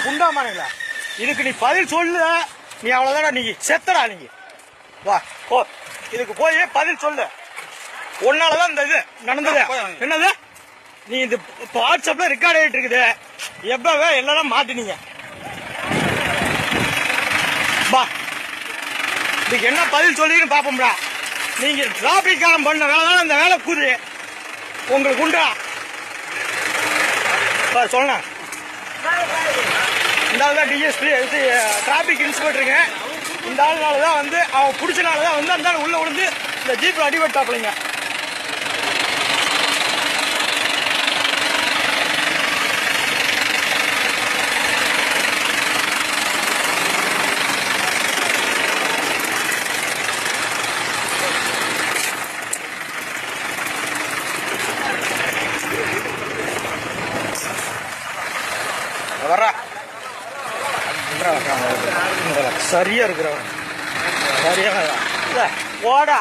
குண்டாமானுங்களா இதுக்கு நீ பதில் சொல்லு. நீ அவ்வளவுதான், நீ செத்தடா. நீங்க வா போ, இதுக்கு போய் பதில் சொல்லு. உன்னாலதான் இந்த இது நடந்தது. என்னது நீ இந்த வாட்ஸ்அப்ல ரெக்கார்ட் ஆகிட்டு இருக்குது. எப்பவே எல்லாம் மாட்டினீங்க. வா, இதுக்கு என்ன பதில் சொல்லின்னு பாப்போம்டா. நீங்க டிராபிக் காலம் பண்ண வேலை தான் இந்த வேலை கூது உங்களுக்கு உண்டா சொல்ல. இந்த ஆள் தான் டிஎஸ்பி டிராபிக் இன்ஸ்பெக்டருங்க. இந்த ஆளுனால தான் வந்து அவன் பிடிச்சனால தான் வந்து அந்த ஆள் உள்ள விழுந்து இந்த ஜீப்ல அடிபட்டாப்பிள்ளைங்க. வர்றா சரியா இருக்கிறவன் சரியா ஓடா.